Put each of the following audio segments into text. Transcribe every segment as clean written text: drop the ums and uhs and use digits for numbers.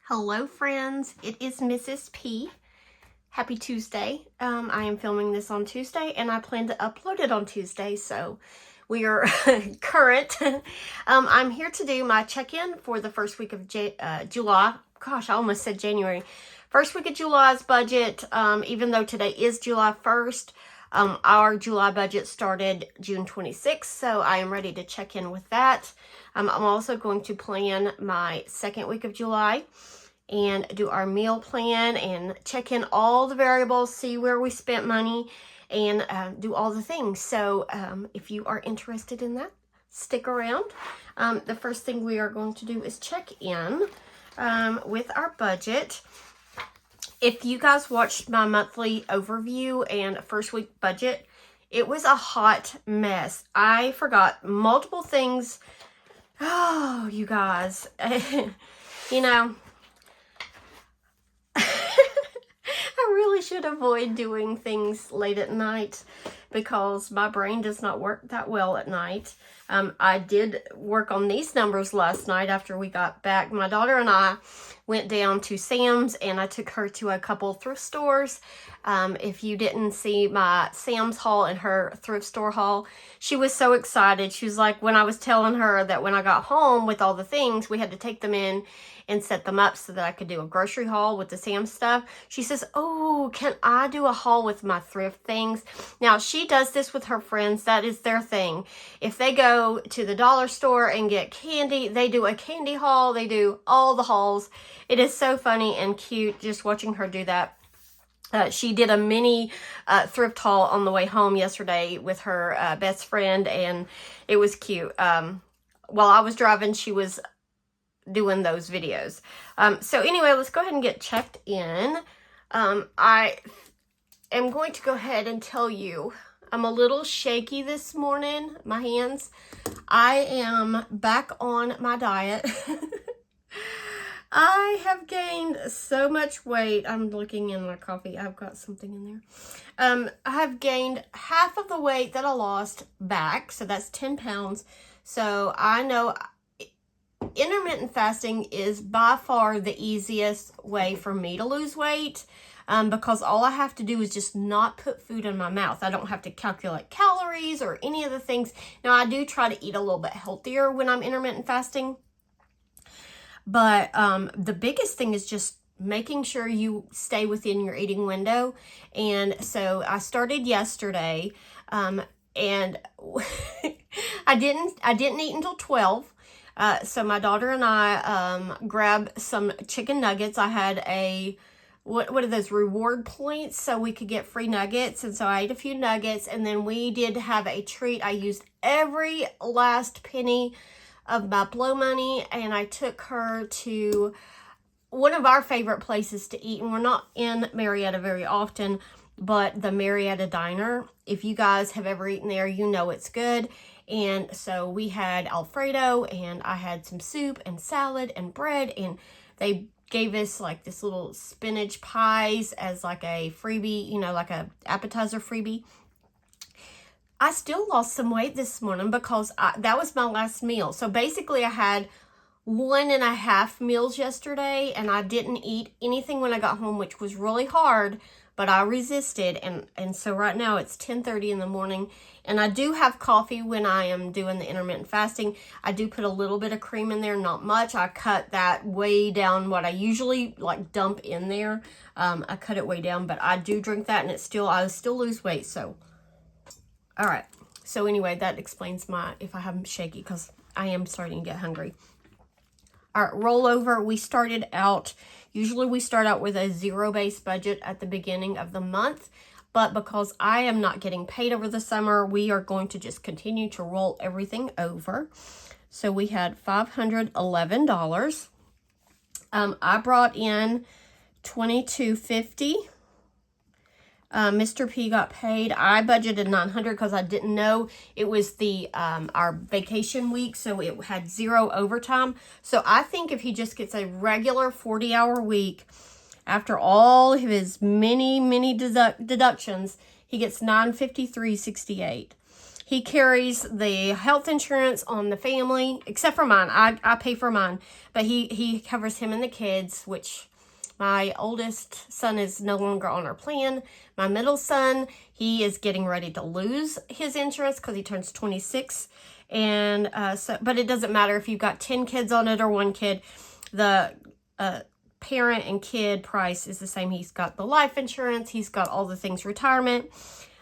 Hello friends, it is Mrs. P. Happy Tuesday. I am filming this on Tuesday and I plan to upload it on Tuesday, so we are current. I'm here to do my check-in for the first week of July. Gosh, I almost said January. First week of July's budget, even though today is July 1st, our July budget started June 26th, so I am ready to check in with that. I'm also going to plan my second week of July and do our meal plan and check in all the variables, see where we spent money, and do all the things. So if you are interested in that, stick around. The first thing we are going to do is check in with our budget. If you guys watched my monthly overview and first week budget, it was a hot mess. I forgot multiple things. Oh, you guys, you know, I really should avoid doing things late at night because my brain does not work that well at night. I did work on these numbers last night after we got back. My daughter and I went down to Sam's and I took her to a couple thrift stores. If you didn't see my Sam's haul and her thrift store haul, she was so excited. She was like, when I was telling her that when I got home with all the things, we had to take them in and set them up so that I could do a grocery haul with the Sam's stuff. She says, oh, can I do a haul with my thrift things? Now, she does this with her friends. That is their thing. If they go to the dollar store and get candy, they do a candy haul. They do all the hauls. It is so funny and cute just watching her do that. She did a mini thrift haul on the way home yesterday with her best friend, and it was cute. While I was driving, she was doing those videos. So anyway, let's go ahead and get checked in. I am going to go ahead and tell you, I'm a little shaky this morning, my hands. I am back on my diet. I have gained so much weight. I'm looking in my coffee. I've got something in there. I have gained half of the weight that I lost back. So that's 10 pounds. So I know intermittent fasting is by far the easiest way for me to lose weight. Because all I have to do is just not put food in my mouth. I don't have to calculate calories or any of the things. Now, I do try to eat a little bit healthier when I'm intermittent fasting. But the biggest thing is just making sure you stay within your eating window. And so I started yesterday, and I didn't eat until 12. So my daughter and I grabbed some chicken nuggets. I had a what are those reward points so we could get free nuggets, and so I ate a few nuggets, and then we did have a treat. I used every last penny of my blow money, and I took her to one of our favorite places to eat, and we're not in Marietta very often, but the Marietta Diner. If you guys have ever eaten there, you know it's good. And so we had Alfredo, and I had some soup and salad and bread, and they gave us like this little spinach pies as like a freebie, you know, like a appetizer freebie. I still lost some weight this morning because that was my last meal. So basically I had 1.5 meals yesterday, and I didn't eat anything when I got home, which was really hard, but I resisted. And so right now it's 10:30 in the morning, and I do have coffee when I am doing the intermittent fasting. I do put a little bit of cream in there, not much. I cut that way down what I usually like dump in there. I cut it way down, but I do drink that, and I still lose weight. So all right. So anyway, that explains if I'm shaky, because I am starting to get hungry. All right, rollover. Usually we start out with a zero-based budget at the beginning of the month. But because I am not getting paid over the summer, we are going to just continue to roll everything over. So we had $511. I brought in $22.50. Mr. P got paid. I budgeted $900 because I didn't know it was our vacation week, so it had 0 overtime. So I think if he just gets a regular 40-hour week, after all of his many deductions, he gets $953.68. He carries the health insurance on the family, except for mine. I pay for mine, but he covers him and the kids, which my oldest son is no longer on our plan. My middle son, he is getting ready to lose his insurance because he turns 26. And but it doesn't matter if you've got 10 kids on it or one kid. The parent and kid price is the same. He's got the life insurance. He's got all the things retirement.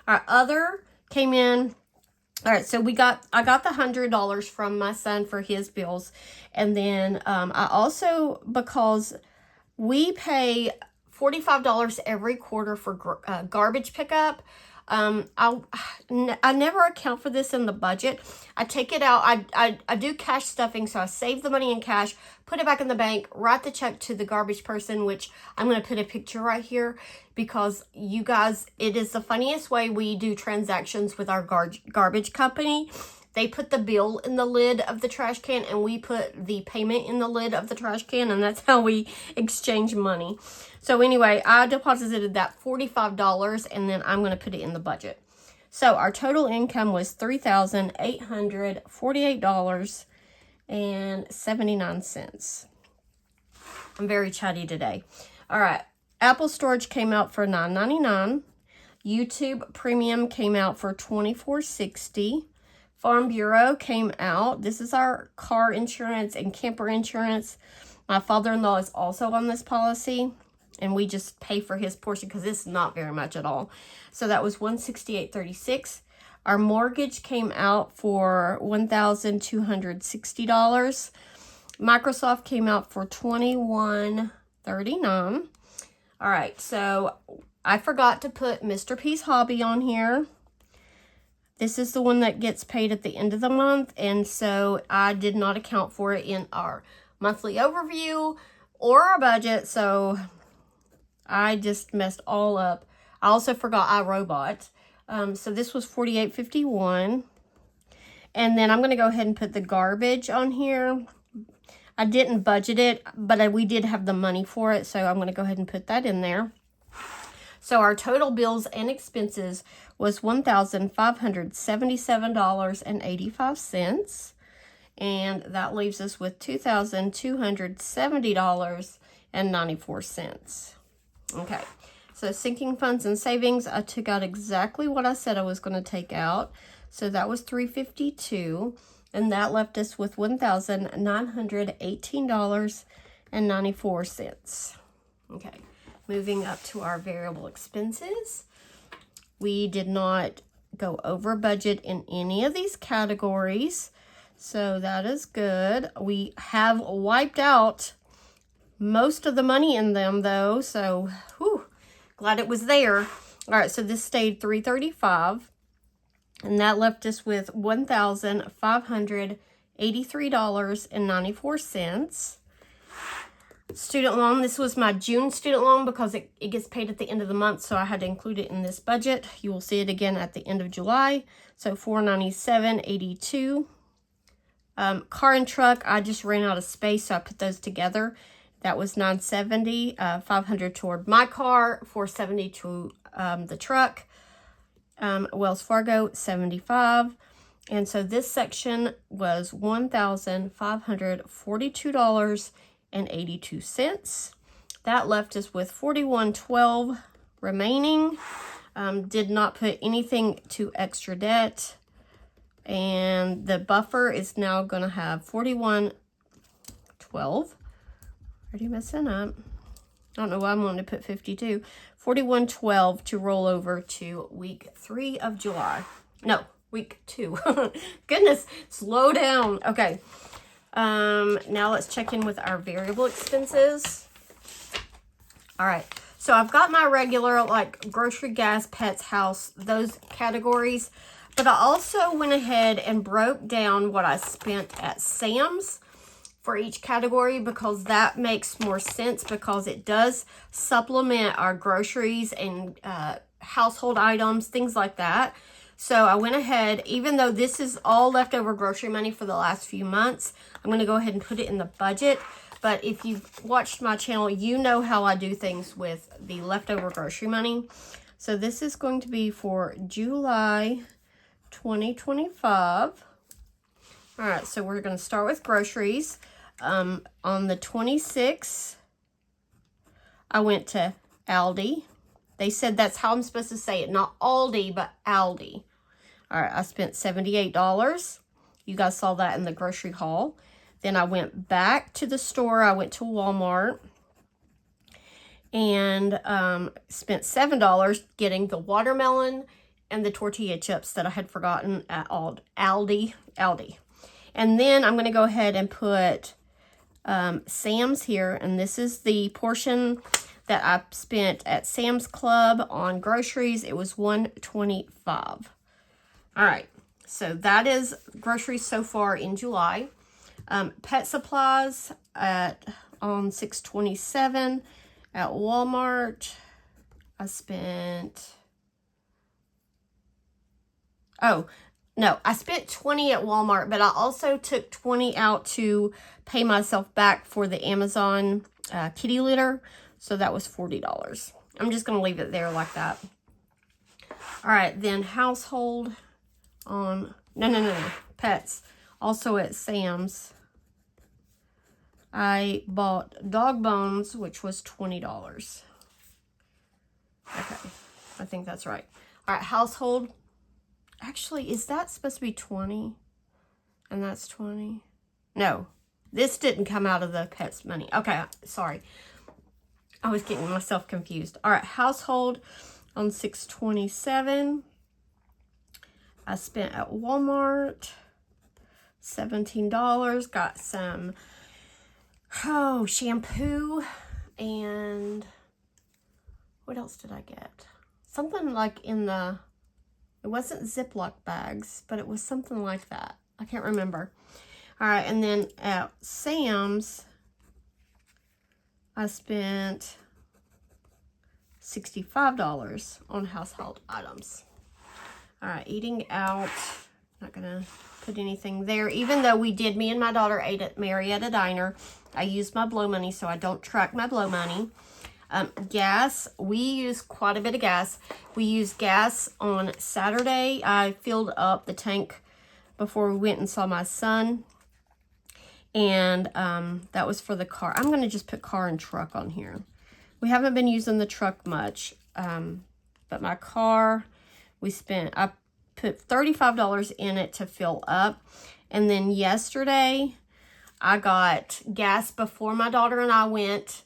Our other came in. All right, so I got the $100 from my son for his bills. And then I also, because we pay $45 every quarter for garbage pickup, I never account for this in the budget. I take it out. I do cash stuffing, so I save the money in cash, put it back in the bank, write the check to the garbage person, which I'm going to put a picture right here because you guys, it is the funniest way we do transactions with our garbage company. They put the bill in the lid of the trash can and we put the payment in the lid of the trash can, and that's how we exchange money. So anyway, I deposited that $45 and then I'm going to put it in the budget. So our total income was $3,848.79. I'm very chatty today. All right. Apple Storage came out for $9.99. YouTube Premium came out for $24.60. Farm Bureau came out. This is our car insurance and camper insurance. My father-in-law is also on this policy, and we just pay for his portion because it's not very much at all. So that was $168.36. Our mortgage came out for $1,260. Microsoft came out for $21.39. All right, so I forgot to put Mr. P's Hobby on here. This is the one that gets paid at the end of the month, and so I did not account for it in our monthly overview or our budget, so I just messed all up. I also forgot iRobot. So this was $48.51. And then I'm going to go ahead and put the garbage on here. I didn't budget it, but we did have the money for it, so I'm going to go ahead and put that in there. So our total bills and expenses was $1,577.85. And that leaves us with $2,270.94. Okay, so sinking funds and savings, I took out exactly what I said I was going to take out. So that was $352, and that left us with $1,918.94. Okay, moving up to our variable expenses. We did not go over budget in any of these categories, so that is good. We have wiped out most of the money in them, though, so whew, glad it was there. All right, so this stayed $335, and that left us with $1,583.94. Student loan, this was my June student loan because it gets paid at the end of the month, so I had to include it in this budget. You will see it again at the end of July, so $497.82. Car and truck, I just ran out of space, so I put those together. That was $970, $500 toward my car, $470 to the truck. Wells Fargo, $75. And so this section was $1,542.82. That left us with $41.12 remaining. Did not put anything to extra debt. And the buffer is now going to have $41.12. Already messing up. I don't know why I'm going to put 52. $41.12 to roll over to week 3 of July. No, week 2. Goodness, slow down. Okay. Now let's check in with our variable expenses. All right. So I've got my regular, like grocery, gas, pets, house, those categories. But I also went ahead and broke down what I spent at Sam's for each category, because that makes more sense, because it does supplement our groceries and household items, things like that. So I went ahead, even though this is all leftover grocery money for the last few months, I'm going to go ahead and put it in the budget. But if you've watched my channel, you know how I do things with the leftover grocery money. So this is going to be for July 2025. All right, so we're going to start with groceries. On the 26th, I went to Aldi. They said that's how I'm supposed to say it. Not Aldi, but Aldi. All right, I spent $78. You guys saw that in the grocery haul. Then I went back to the store. I went to Walmart and spent $7 getting the watermelon and the tortilla chips that I had forgotten at Aldi. And then I'm going to go ahead and put Sam's here. And this is the portion that I spent at Sam's Club on groceries. It was $125. All right, so that is groceries so far in July. Pet supplies on $6.27 at Walmart. I spent, oh, no, I spent $20 at Walmart, but I also took $20 out to pay myself back for the Amazon kitty litter. So that was $40. I'm just going to leave it there like that. All right, then household on, no, pets. Also at Sam's, I bought dog bones, which was $20. Okay, I think that's right. All right, household. Actually, is that supposed to be 20? And that's 20? No, this didn't come out of the pets money. Okay, sorry. I was getting myself confused. All right, household on $6.27. I spent at Walmart $17. Got some shampoo and what else did I get? Something like in the, it wasn't Ziploc bags, but it was something like that. I can't remember. All right, and then at Sam's, I spent $65 on household items. All right, eating out. Not gonna put anything there. Even though me and my daughter ate at Marietta Diner. I used my blow money, so I don't track my blow money. Gas, we use quite a bit of gas. We used gas on Saturday. I filled up the tank before we went and saw my son. And that was for the car. I'm going to just put car and truck on here. We haven't been using the truck much. But my car, I put $35 in it to fill up. And then yesterday, I got gas before my daughter and I went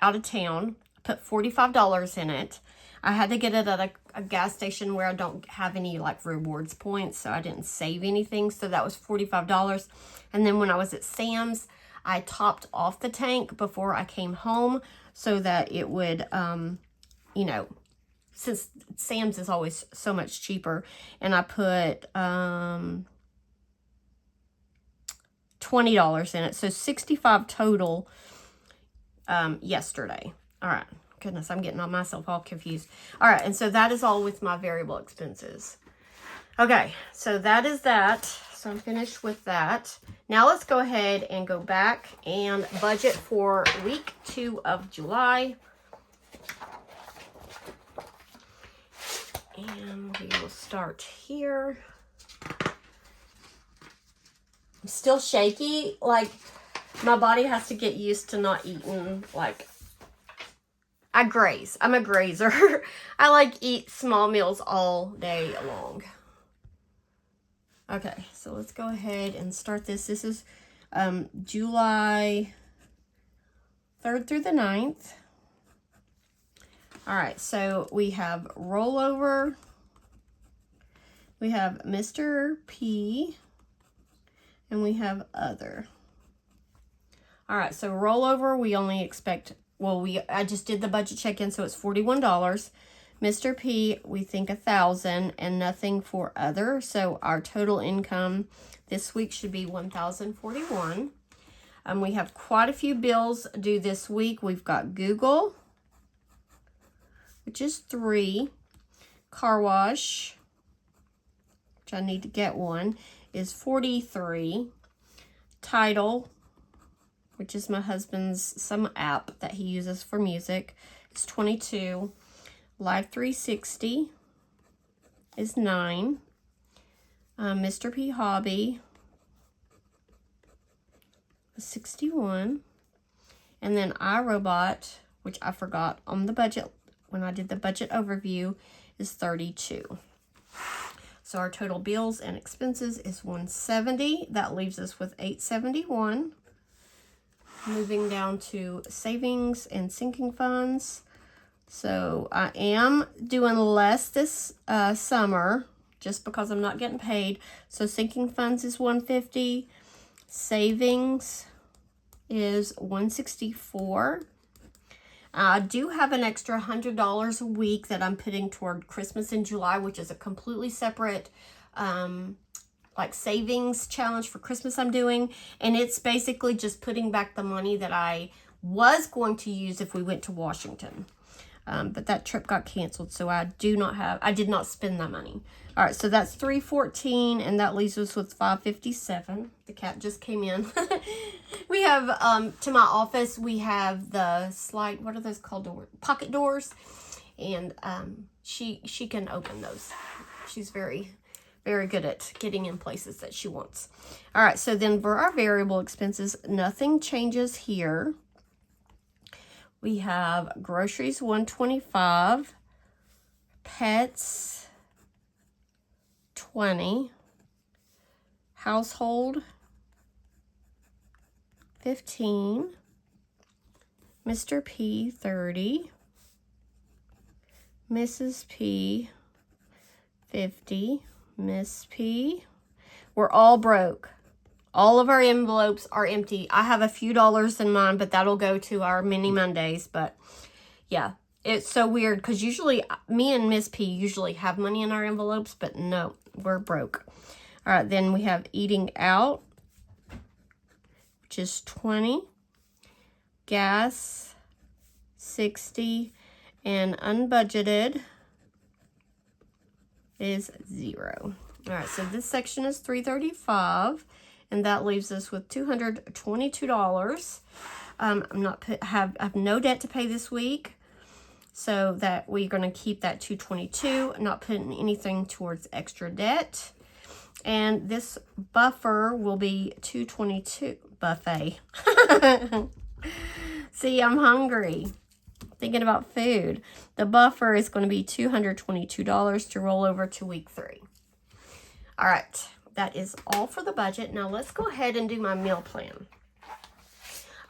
out of town. I put $45 in it. I had to get it at a gas station where I don't have any like rewards points, so I didn't save anything. So that was $45. And then when I was at Sam's, I topped off the tank before I came home so that it would, since Sam's is always so much cheaper. And I put $20 in it. So $65 total yesterday. All right. Goodness, I'm getting myself all confused. All right, and so that is all with my variable expenses. Okay, so that is that. So I'm finished with that. Now let's go ahead and go back and budget for week 2 of July. And we will start here. I'm still shaky. Like, my body has to get used to not eating, like, I graze. I'm a grazer. I eat small meals all day long. Okay, so let's go ahead and start this. This is July 3rd through the 9th. All right, so we have rollover. We have Mr. P. And we have other. All right, so rollover, we only expect... I just did the budget check-in, so it's $41. Mr. P, we think $1,000 and nothing for other. So our total income this week should be $1,041. We have quite a few bills due this week. We've got Google, which is $3. Car wash, which I need to get one, is $43. Tidal, which is my husband's, some app that he uses for music, is $22. Life 360 is $9. Mr. P Hobby, 61. And then iRobot, which I forgot on the budget when I did the budget overview, is 32. So our total bills and expenses is 170. That leaves us with 871. Moving down to savings and sinking funds. So I am doing less this summer just because I'm not getting paid. So sinking funds is 150. Savings is 164. I do have an extra $100 a week that I'm putting toward Christmas in July, which is a completely separate like savings challenge for Christmas I'm doing. And it's basically just putting back the money that I was going to use if we went to Washington. But that trip got canceled, so I did not spend that money. All right, so that's 314, and that leaves us with 557. The cat just came in. We have, to my office, we have the slide, what are those called? Pocket doors. And she can open those. She's very, very good at getting in places that she wants. All right, so then for our variable expenses, nothing changes here. We have groceries, 125, pets, 20, household, 15, Mr. P, 30, Mrs. P, 50, Miss P. We're all broke. All of our envelopes are empty. I have a few dollars in mine, but that'll go to our mini Mondays. But yeah, it's so weird because usually me and Miss P usually have money in our envelopes, but no, we're broke. All right, then we have eating out, which is 20, gas, 60, and unbudgeted is 0. All right, so this section is 335. And that leaves us with $222. I have no debt to pay this week, so that we're going to keep that $222. Not putting anything towards extra debt, and this buffer will be $222. Buffet. See, I'm hungry. Thinking about food. The buffer is going to be $222 to roll over to week 3. All right. That is all for the budget. Now let's go ahead and do my meal plan.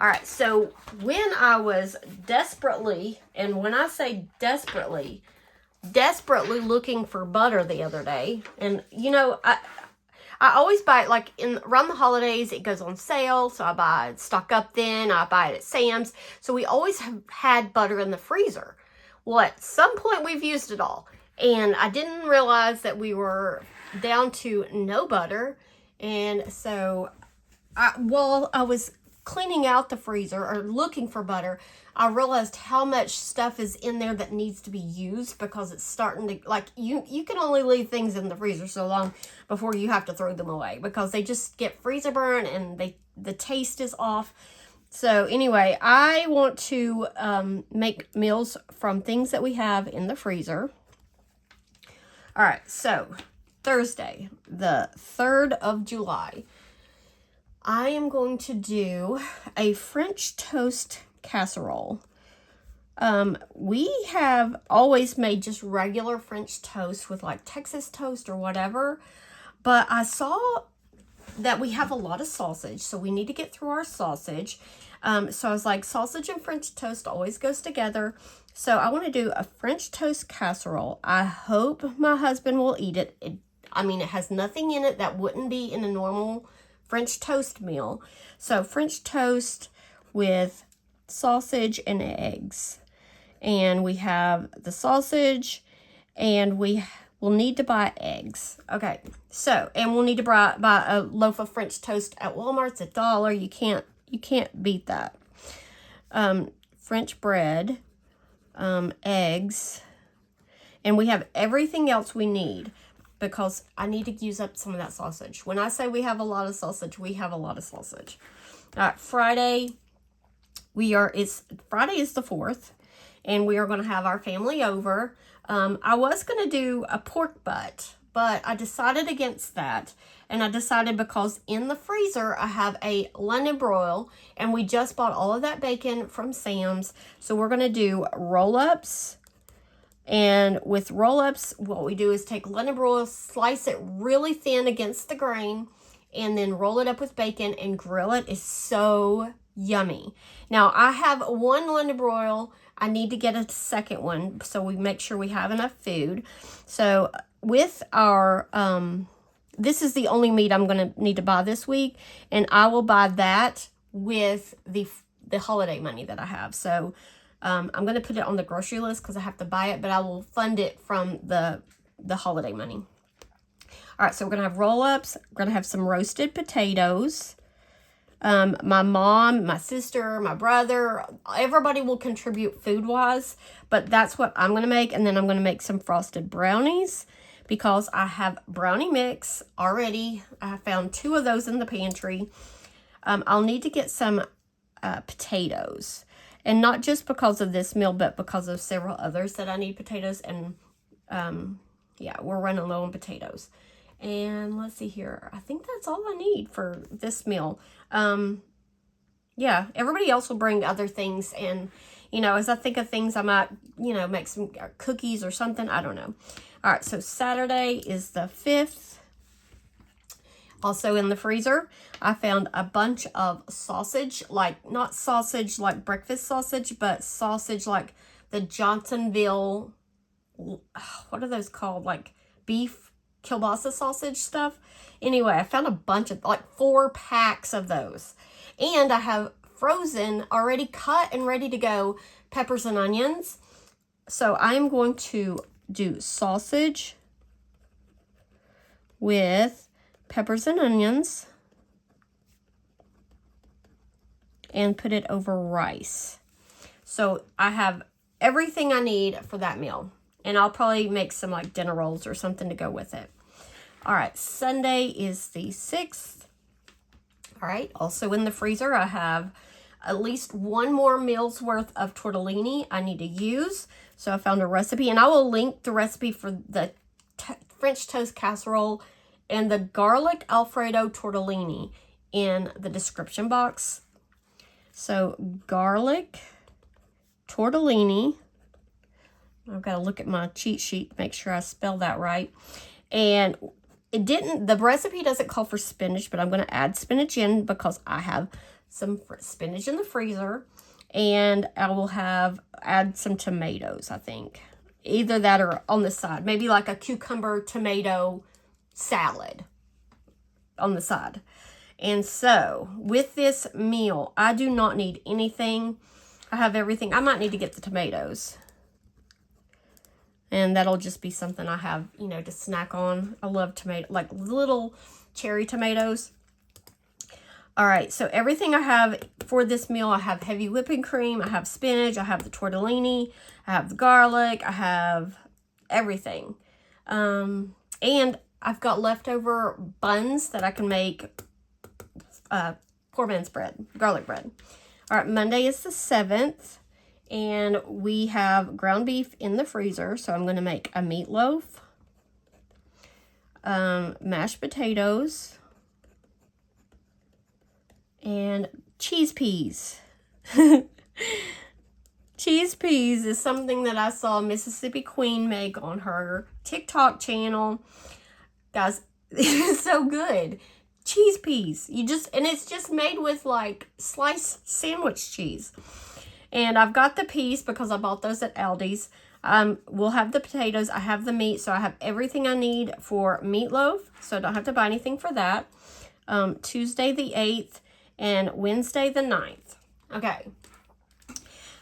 All right, so when I was desperately, and when I say desperately looking for butter the other day, and you know, I always buy it like around the holidays, it goes on sale, so I buy it, stock up then, I buy it at Sam's. So we always have had butter in the freezer. Well, at some point we've used it all, and I didn't realize that we were down to no butter. And so while I was cleaning out the freezer or looking for butter, I realized how much stuff is in there that needs to be used, because it's starting to, like, you can only leave things in the freezer so long before you have to throw them away, because they just get freezer burn and the taste is off. So anyway, I want to make meals from things that we have in the freezer. All right, so Thursday, the 3rd of July, I am going to do a French toast casserole. We have always made just regular French toast with like Texas toast or whatever, but I saw that we have a lot of sausage, so we need to get through our sausage. So I was like, sausage and French toast always goes together. So I want to do a French toast casserole. I hope my husband will eat it. It has nothing in it that wouldn't be in a normal French toast meal. So French toast with sausage and eggs. And we have the sausage, and we will need to buy eggs. Okay, so, and we'll need to buy a loaf of French toast at Walmart. It's $1. You can't beat that. French bread, eggs, and we have everything else we need, because I need to use up some of that sausage. When I say we have a lot of sausage, we have a lot of sausage. All right, Friday is the 4th, and we are going to have our family over. I was going to do a pork butt, but I decided against that. And I decided because in the freezer, I have a London broil, and we just bought all of that bacon from Sam's. So we're going to do roll-ups. And with roll-ups, what we do is take London broil, slice it really thin against the grain, and then roll it up with bacon and grill it. It's so yummy. Now, I have one London broil. I need to get a second one so we make sure we have enough food. So with our, this is the only meat I'm going to need to buy this week, and I will buy that with the holiday money that I have. So I'm going to put it on the grocery list because I have to buy it, but I will fund it from the holiday money. All right, so we're going to have roll-ups. We're going to have some roasted potatoes. My mom, my sister, my brother, everybody will contribute food-wise, but that's what I'm going to make. And then I'm going to make some frosted brownies because I have brownie mix already. I found 2 of those in the pantry. I'll need to get some potatoes. And not just because of this meal, but because of several others that I need potatoes. And yeah, we're running low on potatoes. And let's see here. I think that's all I need for this meal. Yeah, everybody else will bring other things. And, you know, as I think of things, I might, you know, make some cookies or something. I don't know. All right, so Saturday is the 5th. Also in the freezer, I found a bunch of sausage, like not sausage like breakfast sausage, but sausage like the Johnsonville, what are those called? Like beef kielbasa sausage stuff. Anyway, I found a bunch of, like 4 packs of those. And I have frozen, already cut and ready to go, peppers and onions. So I'm going to do sausage with peppers and onions and put it over rice. So I have everything I need for that meal. And I'll probably make some like dinner rolls or something to go with it. All right, Sunday is the 6th. All right, also in the freezer, I have at least 1 more meal's worth of tortellini I need to use. So I found a recipe, and I will link the recipe for the French toast casserole and the garlic Alfredo tortellini in the description box. So garlic tortellini. I've got to look at my cheat sheet to make sure I spell that right. And the recipe doesn't call for spinach, but I'm going to add spinach in because I have some spinach in the freezer. And I will add some tomatoes, I think. Either that or on the side. Maybe like a cucumber tomato salad on the side. And so with this meal, I do not need anything. I have everything. I might need to get the tomatoes. And that'll just be something I have, you know, to snack on. I love tomato, like little cherry tomatoes. All right, so everything I have for this meal, I have heavy whipping cream, I have spinach, I have the tortellini, I have the garlic, I have everything. And I've got leftover buns that I can make poor man's bread, garlic bread. All right, Monday is the 7th. And we have ground beef in the freezer, so I'm going to make a meatloaf, mashed potatoes, and cheese peas. Cheese peas is something that I saw Mississippi Queen make on her TikTok channel. Guys, it's so good. Cheese peas. And it's just made with like sliced sandwich cheese. And I've got the peas because I bought those at Aldi's. We'll have the potatoes. I have the meat. So I have everything I need for meatloaf. So I don't have to buy anything for that. Tuesday the 8th and Wednesday the 9th. Okay.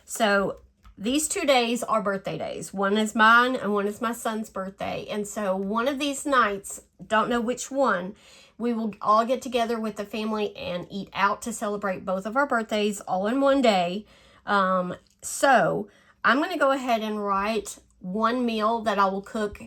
So these 2 days are birthday days. One is mine and one is my son's birthday. And so one of these nights, don't know which one, we will all get together with the family and eat out to celebrate both of our birthdays all in one day. So I'm going to go ahead and write one meal that I will cook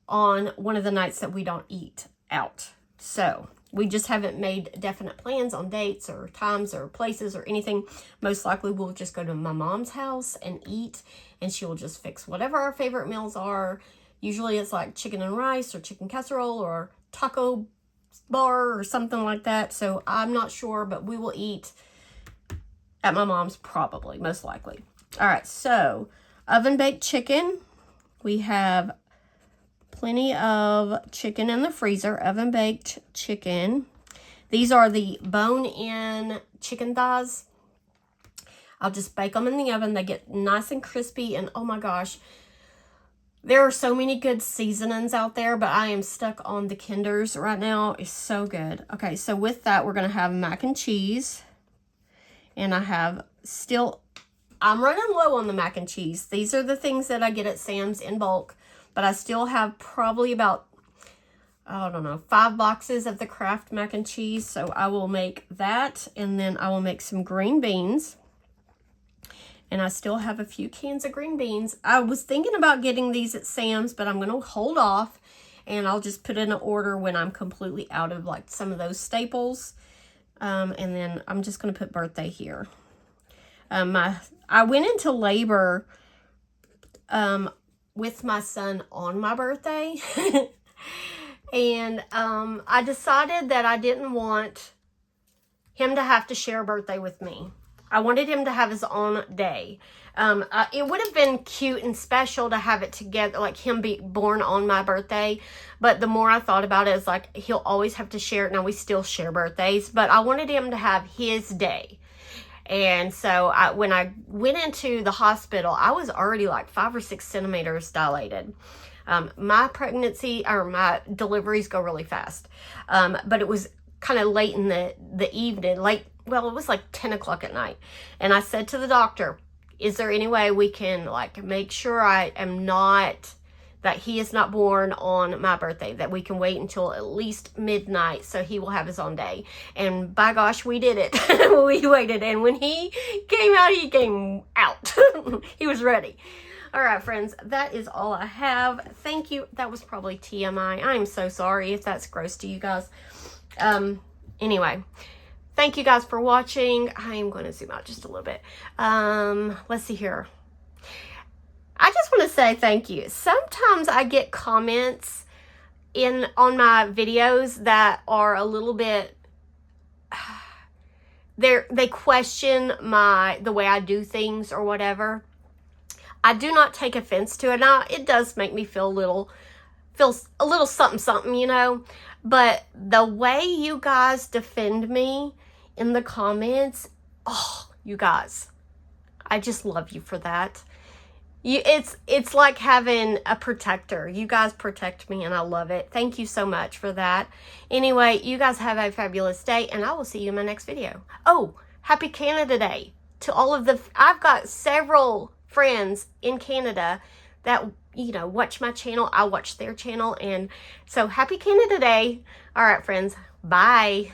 on one of the nights that we don't eat out. So we just haven't made definite plans on dates or times or places or anything. Most likely we'll just go to my mom's house and eat, and she will just fix whatever our favorite meals are. Usually it's like chicken and rice or chicken casserole or taco bar or something like that. So I'm not sure, but we will eat at my mom's probably, most likely. All right, so oven baked chicken. We have plenty of chicken in the freezer, oven baked chicken. These are the bone-in chicken thighs. I'll just bake them in the oven. They get nice and crispy, and oh my gosh, there are so many good seasonings out there, but I am stuck on the Kinders right now. It's so good. Okay, so with that, we're going to have mac and cheese. And I have I'm running low on the mac and cheese. These are the things that I get at Sam's in bulk, but I still have probably about, I don't know, 5 boxes of the Kraft mac and cheese. So I will make that, and then I will make some green beans. And I still have a few cans of green beans. I was thinking about getting these at Sam's, but I'm going to hold off, and I'll just put in an order when I'm completely out of like some of those staples. And then I'm just going to put birthday here. I went into labor with my son on my birthday. And I decided that I didn't want him to have to share a birthday with me. I wanted him to have his own day. It would have been cute and special to have it together, like him be born on my birthday. But the more I thought about it, it's like he'll always have to share it. Now, we still share birthdays, but I wanted him to have his day. And so when I went into the hospital, I was already like 5 or 6 centimeters dilated. My pregnancy or my deliveries go really fast. But it was kind of late in the evening, well, it was like 10 o'clock at night. And I said to the doctor, is there any way we can like make sure that he is not born on my birthday, that we can wait until at least midnight so he will have his own day? And by gosh, we did it. We waited, and when he came out. He was ready. All right, friends, that is all I have. Thank you. That was probably TMI. I'm so sorry if that's gross to you guys. Anyway, thank you guys for watching. I am going to zoom out just a little bit. Let's see here. I just want to say thank you. Sometimes I get comments on my videos that are a little bit, they question the way I do things or whatever. I do not take offense to it. Now, it does make me feel a little something, something, you know. But the way you guys defend me in the comments, oh, you guys, I just love you for that. It's like having a protector. You guys protect me, and I love it. Thank you so much for that. Anyway, you guys have a fabulous day, and I will see you in my next video. Oh, happy Canada Day to all of I've got several friends in Canada that, you know, watch my channel. I watch their channel, and so happy Canada Day. All right, friends. Bye.